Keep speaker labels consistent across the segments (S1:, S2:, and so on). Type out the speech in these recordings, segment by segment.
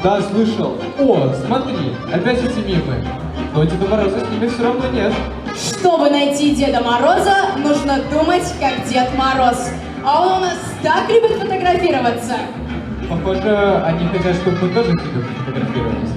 S1: Да, слышал. О, смотри, опять эти мимы. Но Деда Мороза с ними все равно нет.
S2: Чтобы найти Деда Мороза, нужно думать, как Дед Мороз. А он у нас так любит фотографироваться.
S1: Похоже, они хотят, чтобы мы тоже с ними фотографировались.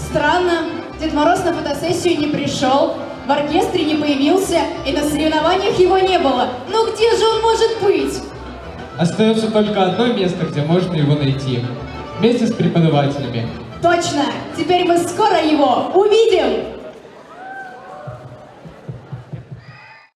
S2: Странно, Дед Мороз на фотосессию не пришел, в оркестре не появился, и на соревнованиях его не было. Ну где же он может быть?
S1: Остается только одно место, где можно его найти. Вместе с преподавателями.
S2: Точно! Теперь мы скоро его увидим!